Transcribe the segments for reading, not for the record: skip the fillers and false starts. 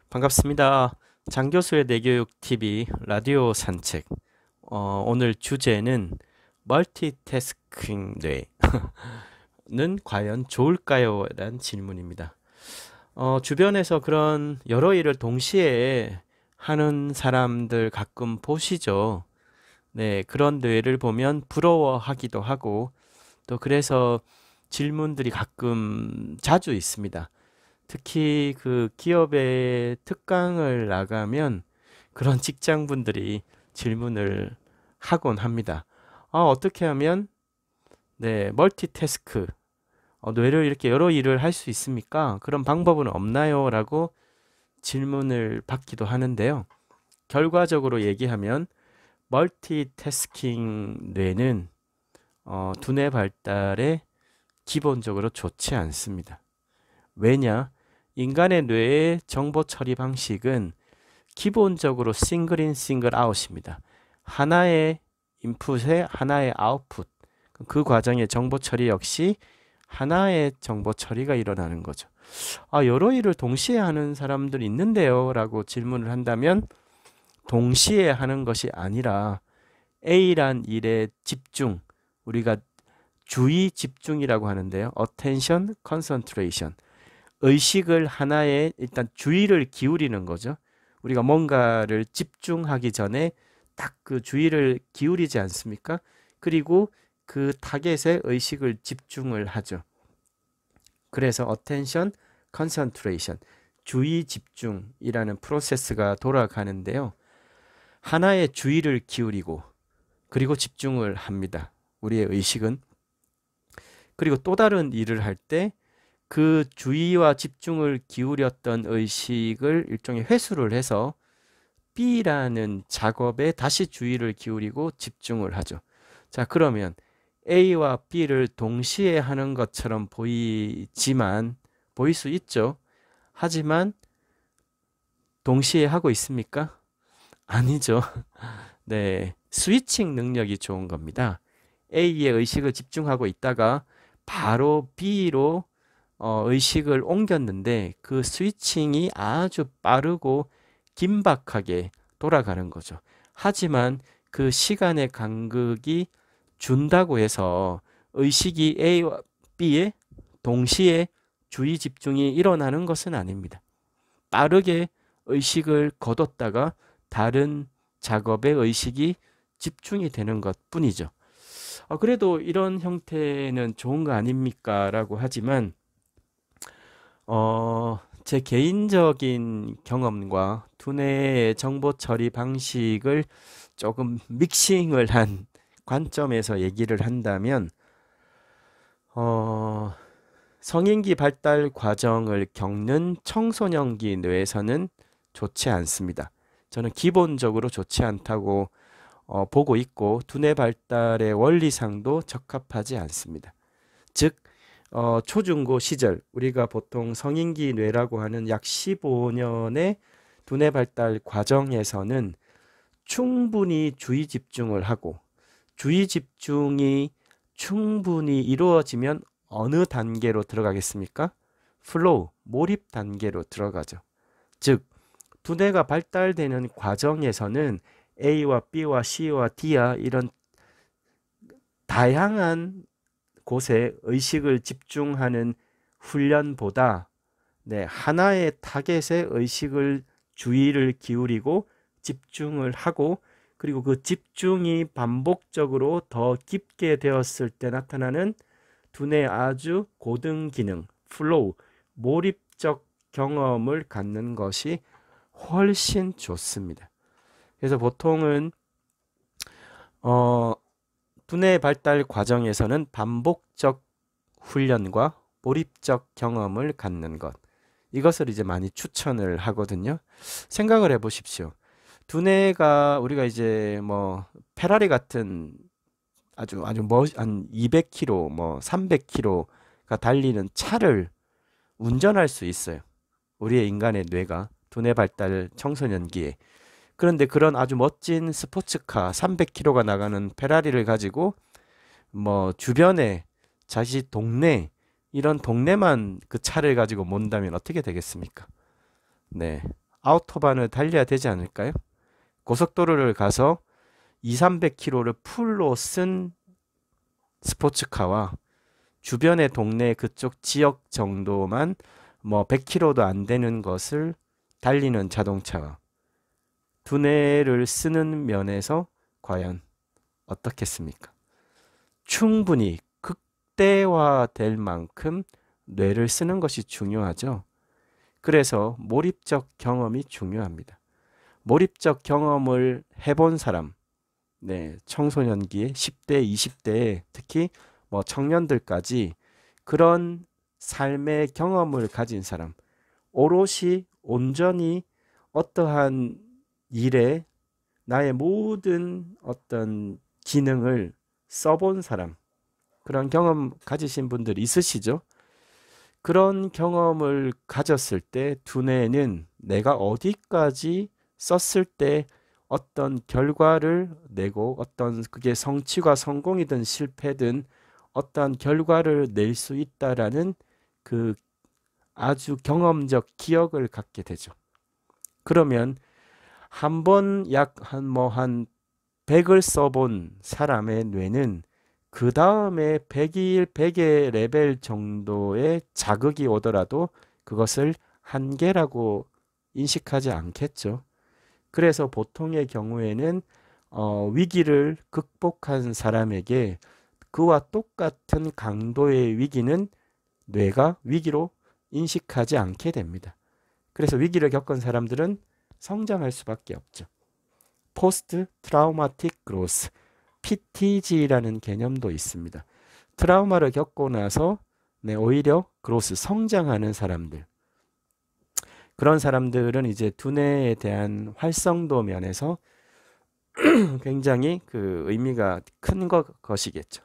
반갑습니다. 장교수의 내교육 TV 라디오 산책. 오늘 주제는 멀티태스킹 뇌는 과연 좋을까요? 라는 질문입니다. 주변에서 그런 여러 일을 동시에 하는 사람들 가끔 보시죠? 네, 그런 뇌를 보면 부러워하기도 하고 또 그래서 질문들이 가끔 자주 있습니다. 특히 그 기업에 특강을 나가면 그런 직장분들이 질문을 하곤 합니다. 어떻게 하면 멀티태스크, 뇌를 이렇게 여러 일을 할 수 있습니까? 그런 방법은 없나요? 라고 질문을 받기도 하는데요. 결과적으로 얘기하면 멀티태스킹 뇌는 두뇌 발달에 기본적으로 좋지 않습니다. 왜냐? 인간의 뇌의 정보 처리 방식은 기본적으로 싱글인 싱글 아웃입니다. 하나의 인풋에 하나의 아웃풋. 그 과정의 정보 처리 역시 하나의 정보 처리가 일어나는 거죠. 여러 일을 동시에 하는 사람들이 있는데요? 라고 질문을 한다면 동시에 하는 것이 아니라 A란 일에 집중, 우리가 주의 집중이라고 하는데요. attention concentration. 의식을 하나에 일단 주의를 기울이는 거죠. 우리가 뭔가를 집중하기 전에 딱 그 주의를 기울이지 않습니까? 그리고 그 타겟에 의식을 집중을 하죠. 그래서 attention concentration, 주의 집중이라는 프로세스가 돌아가는데요. 하나의 주의를 기울이고 그리고 집중을 합니다. 우리의 의식은. 그리고 또 다른 일을 할 때 그 주의와 집중을 기울였던 의식을 일종의 회수를 해서 B라는 작업에 다시 주의를 기울이고 집중을 하죠. 자, 그러면 A와 B를 동시에 하는 것처럼 보일 수 있죠. 하지만 동시에 하고 있습니까? 아니죠. 네, 스위칭 능력이 좋은 겁니다. A의 의식을 집중하고 있다가 바로 B로 의식을 옮겼는데 그 스위칭이 아주 빠르고 긴박하게 돌아가는 거죠. 하지만 그 시간의 간극이 준다고 해서 의식이 A와 B에 동시에 주의 집중이 일어나는 것은 아닙니다. 빠르게 의식을 거뒀다가 다른 작업에 의식이 집중이 되는 것 뿐이죠. 그래도 이런 형태는 좋은 거 아닙니까? 라고 하지만 제 개인적인 경험과 두뇌의 정보 처리 방식을 조금 믹싱을 한 관점에서 얘기를 한다면, 성인기 발달 과정을 겪는 청소년기 뇌에서는 좋지 않습니다. 저는 기본적으로 좋지 않다고 보고 있고, 두뇌 발달의 원리상도 적합하지 않습니다. 즉, 초중고 시절, 우리가 보통 성인기 뇌라고 하는 약 15년의 두뇌 발달 과정에서는 충분히 주의 집중을 하고, 주의 집중이 충분히 이루어지면 어느 단계로 들어가겠습니까? 플로우, 몰입 단계로 들어가죠. 즉, 두뇌가 발달되는 과정에서는 A와 B와 C와 D와 이런 다양한 곳에 의식을 집중하는 훈련보다 하나의 타겟에 의식을 주의를 기울이고 집중을 하고 그리고 그 집중이 반복적으로 더 깊게 되었을 때 나타나는 두뇌의 아주 고등 기능, 플로우, 몰입적 경험을 갖는 것이 훨씬 좋습니다. 그래서 보통은 두뇌 발달 과정에서는 반복적 훈련과 몰입적 경험을 갖는 것, 이것을 이제 많이 추천을 하거든요. 생각을 해보십시오. 두뇌가 우리가 이제 뭐 페라리 같은 아주 한 200km, 뭐 300km가 달리는 차를 운전할 수 있어요. 우리의 인간의 뇌가 두뇌 발달 청소년기에. 그런데 그런 아주 멋진 스포츠카 300km가 나가는 페라리를 가지고 뭐 주변에 자기 동네 이런 동네만 그 차를 가지고 몬다면 어떻게 되겠습니까? 네. 아우토반을 달려야 되지 않을까요? 고속도로를 가서 2, 300km를 풀로 쓴 스포츠카와 주변의 동네 그쪽 지역 정도만 뭐 100km도 안 되는 것을 달리는 자동차와 두뇌를 쓰는 면에서 과연 어떻겠습니까? 충분히 극대화될 만큼 뇌를 쓰는 것이 중요하죠. 그래서 몰입적 경험이 중요합니다. 몰입적 경험을 해본 사람, 네, 청소년기에 10대, 20대에 특히 뭐 청년들까지 그런 삶의 경험을 가진 사람, 오롯이 온전히 어떠한 일에 나의 모든 어떤 기능을 써본 사람, 그런 경험 가지신 분들 있으시죠? 그런 경험을 가졌을 때 두뇌는 내가 어디까지 썼을 때 어떤 결과를 내고 어떤 그게 성취가 성공이든 실패든 어떤 결과를 낼 수 있다라는 그 아주 경험적 기억을 갖게 되죠. 그러면 한 번 약 한 100을 써본 사람의 뇌는 그 다음에 100일, 100의 레벨 정도의 자극이 오더라도 그것을 한계라고 인식하지 않겠죠. 그래서 보통의 경우에는 위기를 극복한 사람에게 그와 똑같은 강도의 위기는 뇌가 위기로 인식하지 않게 됩니다. 그래서 위기를 겪은 사람들은 성장할 수밖에 없죠. 포스트 트라우마틱 그로스, PTG라는 개념도 있습니다. 트라우마를 겪고 나서 오히려 그로스, 성장하는 사람들. 그런 사람들은 이제 두뇌에 대한 활성도 면에서 굉장히 그 의미가 큰 것이겠죠.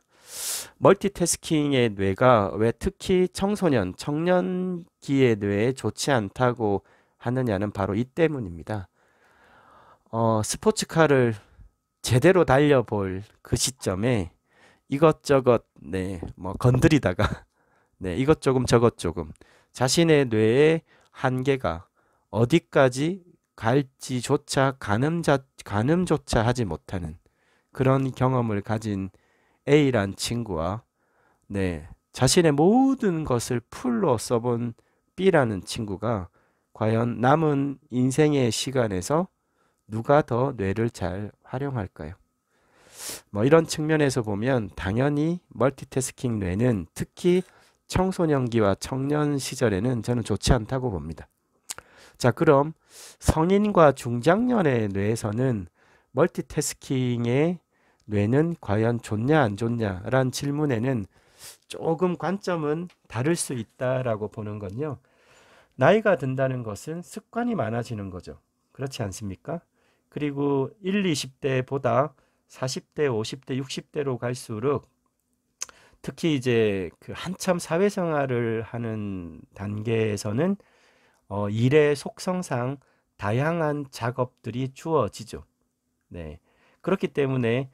멀티태스킹의 뇌가 왜 특히 청소년, 청년기의 뇌에 좋지 않다고 하느냐는 바로 이 때문입니다. 스포츠카를 제대로 달려볼 그 시점에 이것저것 뭐 건드리다가 이것 조금 저것 조금 자신의 뇌의 한계가 어디까지 갈지조차 가늠조차 하지 못하는 그런 경험을 가진 A란 친구와 자신의 모든 것을 풀로 써본 B라는 친구가 과연 남은 인생의 시간에서 누가 더 뇌를 잘 활용할까요? 뭐 이런 측면에서 보면 당연히 멀티태스킹 뇌는 특히 청소년기와 청년 시절에는 저는 좋지 않다고 봅니다. 자, 그럼 성인과 중장년의 뇌에서는 멀티태스킹의 뇌는 과연 좋냐 안 좋냐라는 질문에는 조금 관점은 다를 수 있다라고 보는 건요. 나이가 든다는 것은 습관이 많아지는 거죠. 그렇지 않습니까? 그리고 1, 20대보다 40대, 50대, 60대로 갈수록 특히 이제 그 한참 사회생활을 하는 단계에서는 일의 속성상 다양한 작업들이 주어지죠. 그렇기 때문에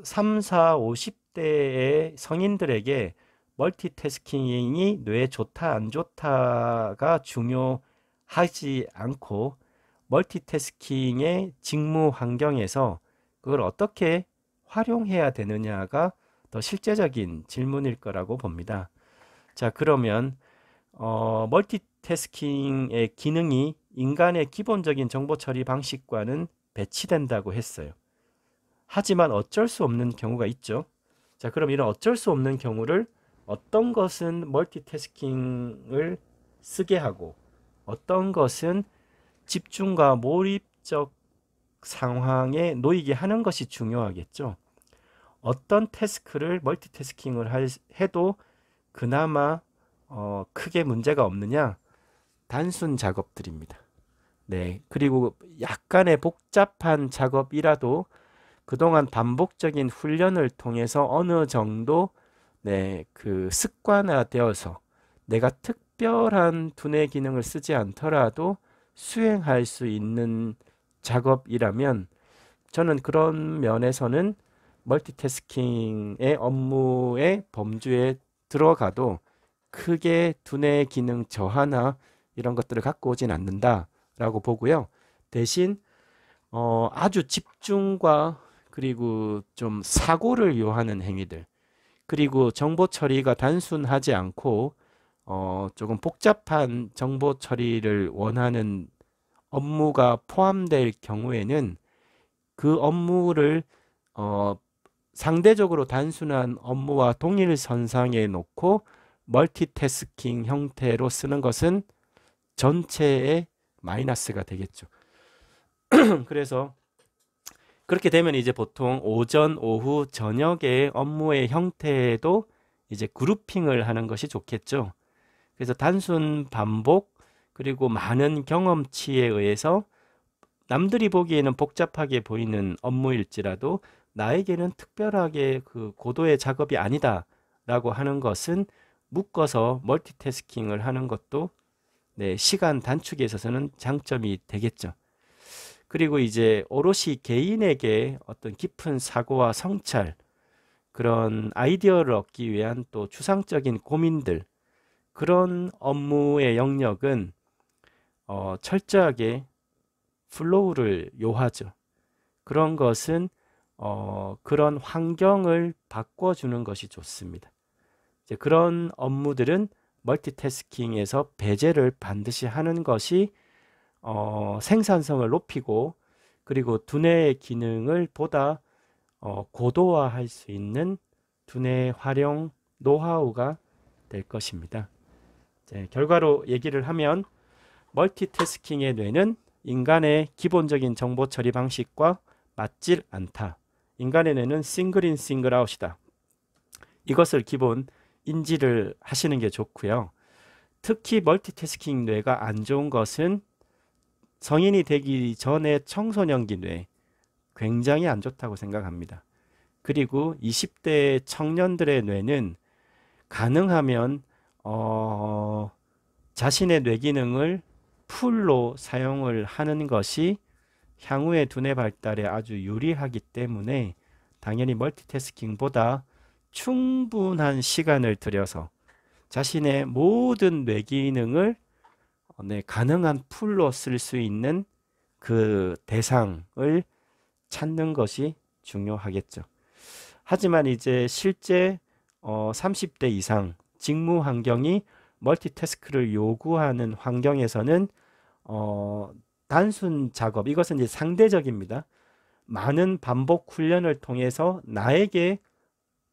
3, 4, 50대의 성인들에게 멀티태스킹이 뇌에 좋다 안 좋다가 중요하지 않고 멀티태스킹의 직무 환경에서 그걸 어떻게 활용해야 되느냐가 더 실제적인 질문일 거라고 봅니다. 자, 그러면 멀티태스킹의 기능이 인간의 기본적인 정보 처리 방식과는 배치된다고 했어요. 하지만 어쩔 수 없는 경우가 있죠. 자, 그럼 이런 어쩔 수 없는 경우를 어떤 것은 멀티태스킹을 쓰게 하고 어떤 것은 집중과 몰입적 상황에 놓이게 하는 것이 중요하겠죠. 어떤 태스크를 멀티태스킹을 해도 그나마 크게 문제가 없느냐? 단순 작업들입니다. 그리고 약간의 복잡한 작업이라도 그동안 반복적인 훈련을 통해서 어느 정도 그 습관화되어서 내가 특별한 두뇌 기능을 쓰지 않더라도 수행할 수 있는 작업이라면 저는 그런 면에서는 멀티태스킹의 업무의 범주에 들어가도 크게 두뇌 기능 저하나 이런 것들을 갖고 오진 않는다 라고 보고요. 대신 아주 집중과 그리고 좀 사고를 요하는 행위들, 그리고 정보 처리가 단순하지 않고 조금 복잡한 정보 처리를 원하는 업무가 포함될 경우에는 그 업무를 어, 상대적으로 단순한 업무와 동일선상에 놓고 멀티태스킹 형태로 쓰는 것은 전체의 마이너스가 되겠죠. 그래서 그렇게 되면 이제 보통 오전, 오후, 저녁의 업무의 형태도 이제 그룹핑을 하는 것이 좋겠죠. 그래서 단순 반복 그리고 많은 경험치에 의해서 남들이 보기에는 복잡하게 보이는 업무일지라도 나에게는 특별하게 그 고도의 작업이 아니다라고 하는 것은 묶어서 멀티태스킹을 하는 것도 네, 시간 단축에 있어서는 장점이 되겠죠. 그리고 이제 오롯이 개인에게 어떤 깊은 사고와 성찰, 그런 아이디어를 얻기 위한 또 추상적인 고민들, 그런 업무의 영역은 철저하게 플로우를 요하죠. 그런 것은 그런 환경을 바꿔주는 것이 좋습니다. 이제 그런 업무들은 멀티태스킹에서 배제를 반드시 하는 것이 생산성을 높이고 그리고 두뇌의 기능을 보다 고도화할 수 있는 두뇌 활용 노하우가 될 것입니다. 이제 결과로 얘기를 하면 멀티태스킹의 뇌는 인간의 기본적인 정보 처리 방식과 맞질 않다. 인간의 뇌는 싱글인 싱글아웃이다. 이것을 기본 인지를 하시는 게 좋고요. 특히 멀티태스킹 뇌가 안 좋은 것은 성인이 되기 전에 청소년기 뇌 굉장히 안 좋다고 생각합니다. 그리고 20대 청년들의 뇌는 가능하면 자신의 뇌 기능을 풀로 사용을 하는 것이 향후의 두뇌 발달에 아주 유리하기 때문에 당연히 멀티태스킹보다 충분한 시간을 들여서 자신의 모든 뇌 기능을 가능한 풀로 쓸 수 있는 그 대상을 찾는 것이 중요하겠죠. 하지만 이제 실제 30대 이상 직무 환경이 멀티태스크를 요구하는 환경에서는 단순 작업, 이것은 이제 상대적입니다. 많은 반복 훈련을 통해서 나에게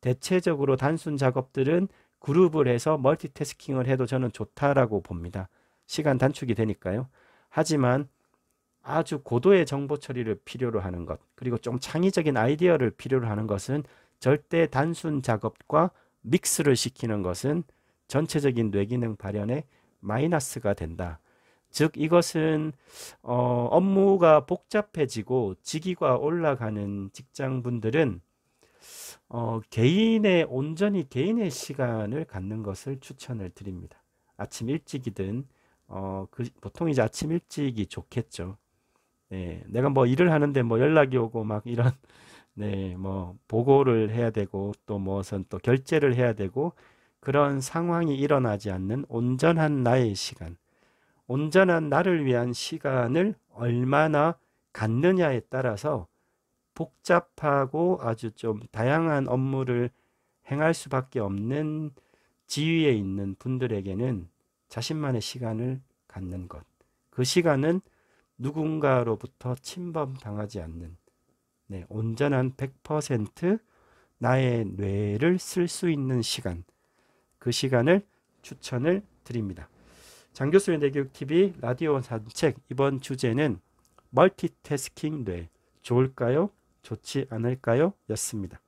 대체적으로 단순 작업들은 그룹을 해서 멀티태스킹을 해도 저는 좋다라고 봅니다. 시간 단축이 되니까요. 하지만 아주 고도의 정보 처리를 필요로 하는 것, 그리고 좀 창의적인 아이디어를 필요로 하는 것은 절대 단순 작업과 믹스를 시키는 것은 전체적인 뇌기능 발현에 마이너스가 된다. 즉 이것은 업무가 복잡해지고 직위가 올라가는 직장분들은 온전히 개인의 시간을 갖는 것을 추천을 드립니다. 아침 일찍이든 보통 이제 아침 일찍이 좋겠죠. 네, 내가 뭐 일을 하는데 뭐 연락이 오고 막 이런 네, 뭐 보고를 해야 되고 또 무슨 또 결제를 해야 되고 그런 상황이 일어나지 않는 온전한 나의 시간, 온전한 나를 위한 시간을 얼마나 갖느냐에 따라서 복잡하고 아주 좀 다양한 업무를 행할 수밖에 없는 지위에 있는 분들에게는 자신만의 시간을 갖는 것. 그 시간은 누군가로부터 침범당하지 않는 온전한 100% 나의 뇌를 쓸 수 있는 시간. 그 시간을 추천을 드립니다. 장교수의 뇌교육TV 라디오 산책 이번 주제는 멀티태스킹 뇌 좋을까요? 좋지 않을까요? 였습니다.